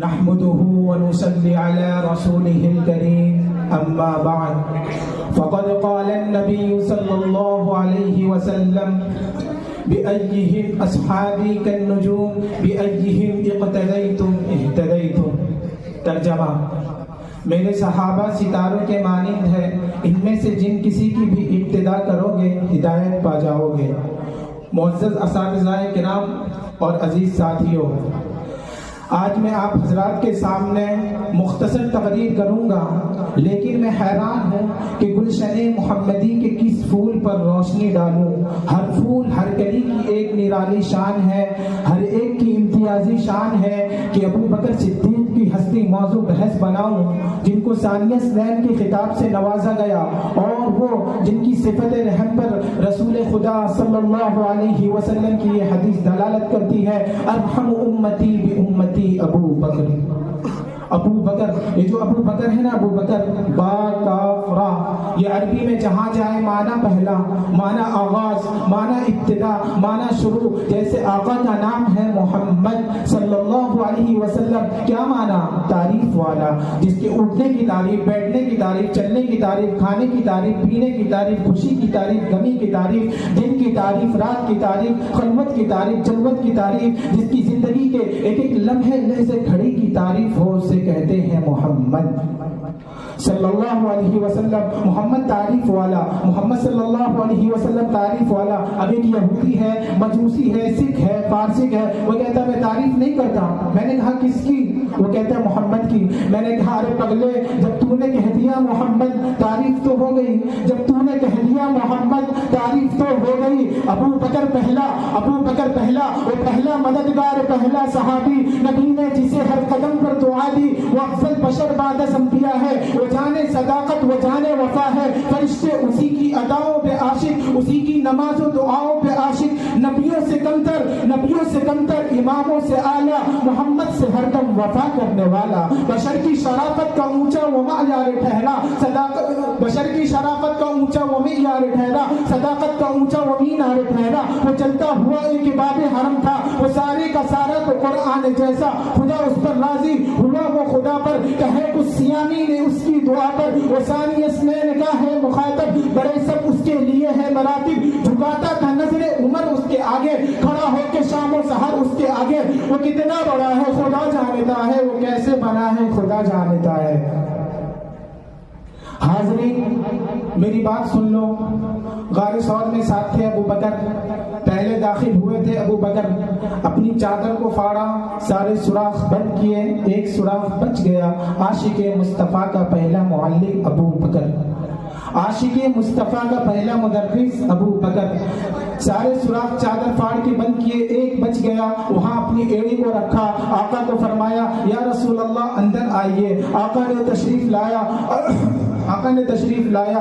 نحمده ونصلي على رسوله الكريم أما بعد فقد قال النبي صلى الله عليه وسلم بأيهم أصحابي كالنجوم بأيهم اقتديتم اهتديتم. ترجمہ: میرے صحابہ ستاروں کے مانند ہے، ان میں سے جن کسی کی بھی اقتدا کرو گے ہدایت پا جاؤ گے. معزز اساتذہ کرام اور عزیز ساتھیوں، آج میں آپ حضرات کے سامنے مختصر تقریر کروں گا، لیکن میں حیران ہوں کہ گلشن محمدی کے کس پھول پر روشنی ڈالوں. ہر پھول، ہر کلی کی ایک نرالی شان ہے، ہر ایک کی امتیازی شان ہے کہ ابو بکر صدیق کی ہستی موضوع بحث بناؤں، جن کو ثانیہ اثنین کے خطاب سے نوازا گیا، اور وہ جن کی صفت رحم پر رسول خدا صلی اللہ علیہ وسلم کی یہ حدیث دلالت کرتی ہے: ارحم امتی بامتی ابو بکر. ابو بکر، یہ جو ابو بکر ہے نا، ابو بکر با کاف را، یہ عربی میں جہاں جائے معنی پہلا، معنی آغاز، معنی ابتدا، معنی شروع. جیسے آقا کا نام ہے محمد صلی اللہ علیہ وسلم، کیا معنی؟ تعریف والا، جس کے اٹھنے کی تعریف، بیٹھنے کی تعریف، چلنے کی تعریف، کھانے کی تعریف، پینے کی تعریف، خوشی کی تعریف، غمی کی تعریف، دن کی تعریف، رات کی تعریف، خلوت کی تعریف، جلوت کی تعریف، جس کی زندگی کے ایک ایک لمحے لحظے گھڑی کی تعریف ہو، اسے کہتے ہیں محمد صلی اللہ علیہ وسلم. محمد تعریف والا، محمد صلی اللہ علیہ وسلم تعریف والا. اب ایک یہودی ہے، مجوسی ہے، سکھ ہے، پارسک ہے، وہ کہتا ہے میں تعریف نہیں کرتا. میں نے کہا کس کی؟ وہ کہتا ہے محمد کی. میں نے کہا ارے پگلے، جب تو نے کہہ دیا محمد تعریف تو ہو گئی، جب تو نے کہہ دیا محمد تعریف تو ہو گئی. ابو بکر پہلا، ابو بکر پہلا، وہ پہلا مددگار، پہلا صحابی، نبی نے جسے ہر قدم پر دعا دی. وہ افضل بشر بعد از انبیاء ہے، وہ جانے صداقت، وہ جانے وفا ہے. فرشتے اسی کی اداؤں پہ عاشق، اسی کی نماز و دعاؤں پہ عاشق. نبیوں سے کمتر، نبیوں سے کمتر، اماموں سے اعلیٰ، محمد سے ہر دم وفا کرنے والا. بشر کی شرافت کا اونچا وہ معیار ٹھہرا، صداقت، بشر کی شرافت کا اونچا وہ معیار ٹھہرا، صداقت کا اونچا وہ مینار ٹھہرا. وہ چلتا ہوا ایک باب حرم تھا، وہ سارے کا سارا تو قرآن جیسا. خدا اس پر راضی ہوا، وہ خدا پر کہے کچھ سیامی نے اس کی دعا پر. وہ ثانی اثنین کا ہے مخاطب، بڑے سب اس کے لیے ہے مراتب. جھکاتا تھا نظر عمر اس کے آگے، کھڑا ہو کے شام و سحر اس کے آگے. وہ کتنا بڑا ہے خدا جانتا ہے، وہ کیسے بنا ہے خدا جانتا ہے. حاضرین میری بات سن لو. غار ثور میں ساتھ تھے ابو بکر. پہلے داخل ہوئے تھے ابو بکر، اپنی چادر کو پھاڑا، سارے سوراخ بند کیے، ایک سوراخ بچ گیا. عاشق مصطفیٰ کا پہلا معلم ابو بکر، عاشق مصطفیٰ کا پہلا مدرس ابو بکر. سارے سوراخ چادر پھاڑ کے بند کیے، ایک بچ گیا. وہاں اپنی ایڑی کو رکھا، آقا کو فرمایا یا رسول اللہ اندر آئیے. آقا نے تشریف لایا، آقا نے تشریف لایا.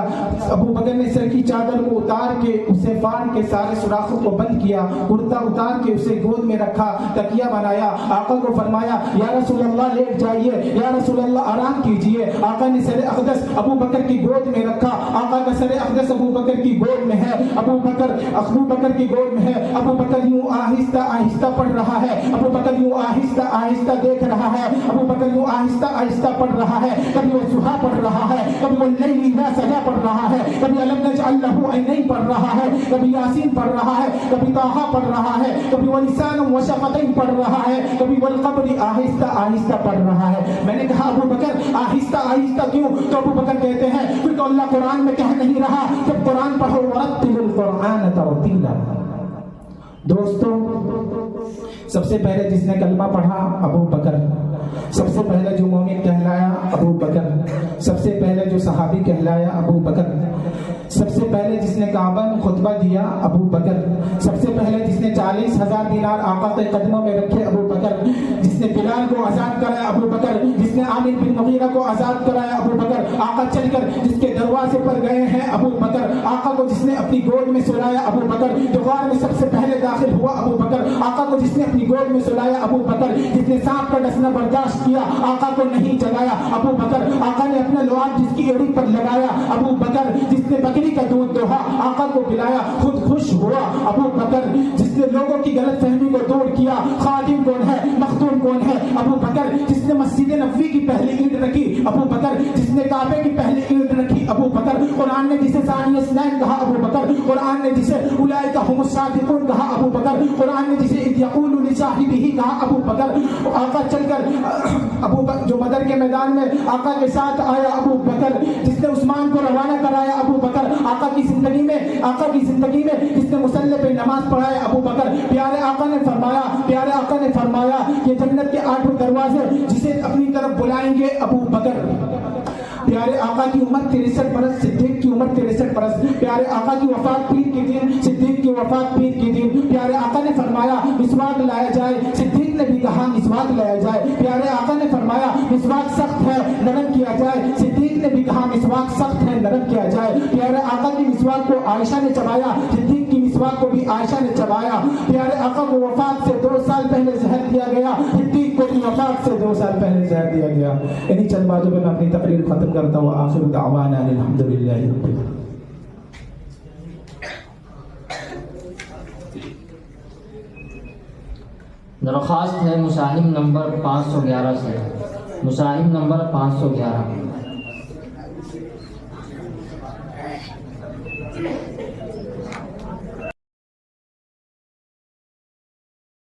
ابو بکر نے سر کی چادر کو اتار کے، اسے پھاڑ کے سارے سوراخوں کو بند کیا. کرتا اتار کے اسے گود میں رکھا، تکیہ بنایا. آقا کو فرمایا یا رسول اللہ لیٹ جائیے، یا رسول اللہ آرام کیجیے. آقا نے سر اقدس ابو بکر کی گود میں رکھا. آقا کا سر اقدس ابو بکر کی گود میں ہے. ابو بکر کی گود میں ہے. ابو بکر یوں آہستہ آہستہ پڑھ رہا ہے. ابو بکر یوں آہستہ آہستہ دیکھ رہا ہے. ابو بکر یوں آہستہ آہستہ پڑھ رہا ہے. کبھی وہ سہا پڑھ رہا ہے، کبھی وہ لیلی لا سجا پڑھ رہا ہے، کبھی الم نجعل لہ عینین پڑھ رہا ہے، کبھی یاسین پڑھ رہا ہے، کبھی طٰہٰ پڑھ رہا ہے، کبھی ولسان و شفتین پڑھ رہا ہے، کبھی والقمر آہستہ آہستہ پڑھ رہا ہے. میں نے کہا ابو بکر آہستہ آہستہ کیوں؟ تو ابو بکر کہتے ہیں پھر تو اللہ قرآن میں کہہ نہیں رہا جب قرآن پڑھو ورتل القرآن ترتیلا. دوستو، سب سے پہلے جس نے کلمہ پڑھا ابو بکر، سب سے پہلے جو مومن کہلایا ابو بکر، سب سے پہلے جو صحابی کہلایا ابو بکر، سب سے پہلے جس نے کعبہ میں خطبہ دیا ابو بکر، سب سے پہلے جس نے 40,000 دینار آقا کے قدموں میں رکھے ابو بکر، جس نے بلال کو آزاد کرایا ابو بکر، جس نے عامر بن مغیرہ کو آزاد کرایا ابو بکر، آقا چل کر جس کے دروازے پر گئے ہیں ابو بکر، آقا کو جس نے اپنی گود میں سلایا ابو بکر، جو غار میں سب سے پہلے داخل ہوا ابو بکر، آقا کو جس نے اپنی گود میں سلایا ابو بکر، جس نے سانپ کا ڈسنا برداشت کیا آقا کو نہیں جلایا ابو بکر، آقا نے اپنا لعاب جس کی ایڑی پر لگایا ابو بکر، جس نے بکری کا دودھ دوہا آقا کو پلایا، خود خوش ہوا ابو بکر جس نے لوگوں کی غلط فہمی کو دور کیا۔ خادم کون ہے، مخدوم کون ہے؟ ابو بکر جس نے مسجد نبوی کی پہلی اینٹ رکھی، ابو بکر جس نے کعبے کی پہلی اینٹ رکھی، ابو بکر قرآن نے جسے ثانی اثنین کہا، ابو بکر قرآن نے جسے اولئک هم الصادقون کہا، ابو بکر قرآن نے جسے اذ یقول لصاحبہ کہا، ابو بکر آقا چل کر ابو بکر جو بدر کے میدان میں آقا کے ساتھ آیا، ابو بکر جس نے عثمان کو روانہ کرایا، ابو بکر آقا کی زندگی میں جس نے مصلی پہ نماز پڑھایا، ابو بکر پیارے آقا نے فرمایا کہ جنت کے 8 دروازے جسے اپنی طرف بلائیں گے ابو بکر۔ پیارے آقا کی عمر 63 برس، صدیق کی عمر 63 برس، پیارے آقا کی وفات پیر کے دن، صدیق کی وفات پیر کے دن، پیارے آقا نے فرمایا مسواک لایا جائے، صدیق نے بھی کہا مسواک لایا جائے، پیارے آقا نے فرمایا مسواک سخت ہے نرم کیا جائے، صدیق نے بھی کہا مسواک سخت ہے نرم کیا جائے، پیارے آقا کی مسواک کو عائشہ نے چبایا، صدیق کی مسواک کو بھی عائشہ نے چبایا، پیارے آقا کو وفات سے 2 سال پہلے زہر دیا گیا، صدیق کو بھی وفات سے 2 سال پہلے زہر دیا گیا۔ انہی چند باتوں پہ میں اپنی تقریر ختم کرتا ہوں۔ آخر دعوانا الحمدللہ رب العالمین۔ درخواست ہے مصاحب نمبر 511 سے، مصاحب نمبر 511۔